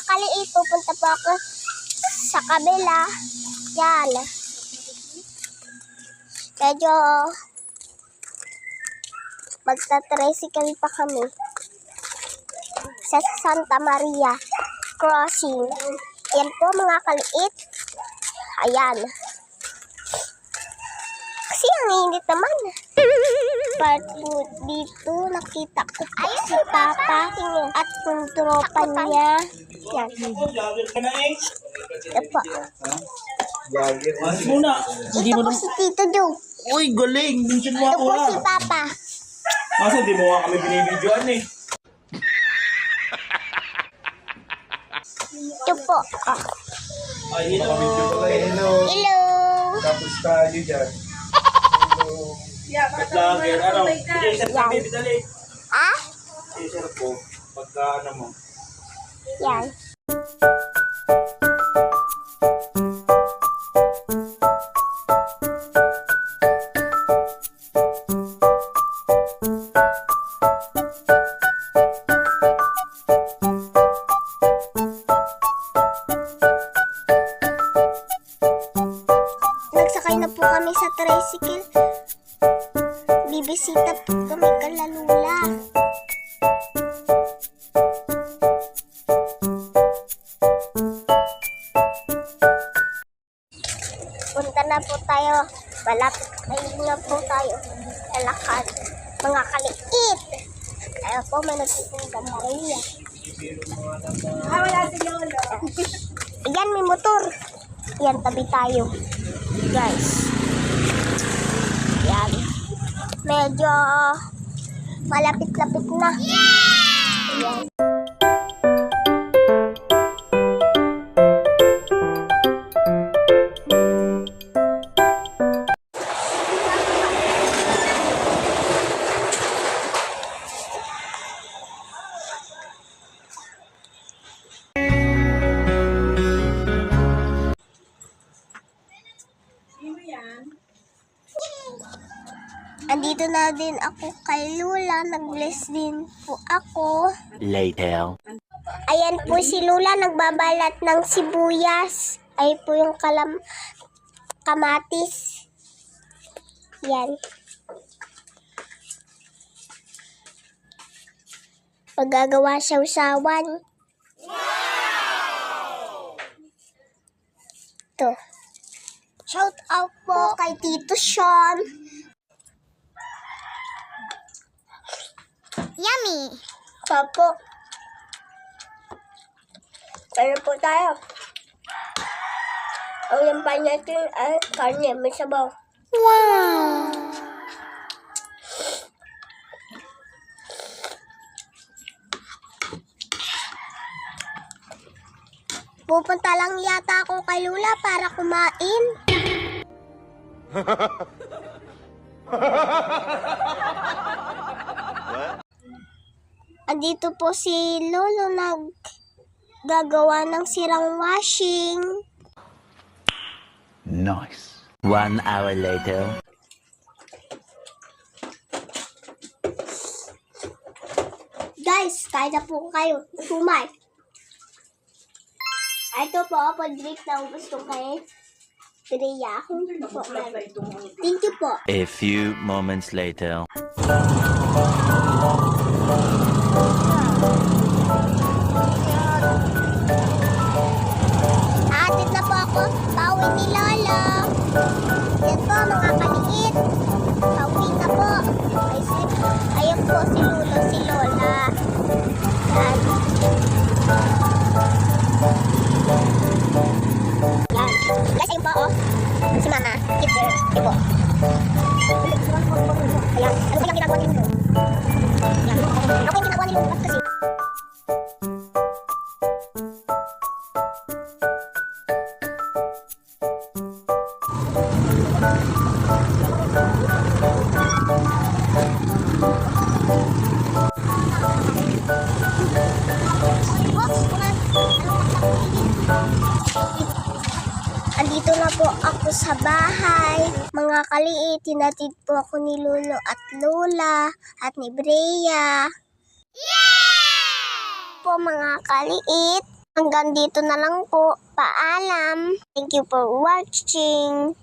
kaliit, pupunta po ako sa kabila. Yan. Medyo magta-tricycle pa kami sa Santa Maria Crossing. Yan po mga kaliit. Ayan. Kasi ang init naman. But dito nakita ko po si Papa at yung tropa niya. Yan. Ito po. Ito po si Tito Joe. Uy, galing. Minsan mo Ito ako po ha. si Papa. Kasi di mo nga kami binibidyoan eh. Ito po. Ay, hello. Hello. Tapos tayo dyan. Vlogger. Ano? Bigay sa sabi, bidali. Ah? Bigay sa po. Pagka ano mo. Yan. Nagsakay na po kami sa tricycle. Bibisita po kami kala Lula. Punta na po tayo. Malapit na po tayo. Lalakad. Mga kaliit. Kaya po may nagtitinda Maria. Wala si Lolo. Ayan, may motor. Yan, tabi tayo. Guys. Yan. Medyo malapit-lapit na. Yan. Andito na din ako kay Lula. Nag-bless din po ako. Later. Ayan po si Lula. Nagbabalat ng sibuyas. Ay po yung kamatis. Yan. Paggagawa siya usawan. Ito. Shout out po kay Tito Sean. Yummy! Papo. Kaya po tayo. Ang lampay natin ay karne. May sabaw. Wow! Pupunta lang yata ako kay Lula para kumain. Andito po si Lolo naggagawa ng sirang washing. Nice. 1 hour later. Guys, kain na po kayo. Sumay. Ito po, pag-drink na ubos ko kay Priya. Thank you po. A few moments later. Atid na po ako. Pauwi ni Lolo. Yan po mga kaliit. Pauwi na po. Ayun po si Lolo, si Lola. Yan. Yan. Guys, ayun po oh. Si Mama. Kipper. Ayun po. Ayan. Ano po yung ginagawa ni Lolo? Yan. Ano po yung ginagawa ni Lolo? Kasi andito na po ako sa bahay. Mga kaliit, tinatid po ako ni Lolo at Lola at ni Brea. Yeah! Po mga kaliit, Hanggang dito na lang po. Paalam. Thank you for watching.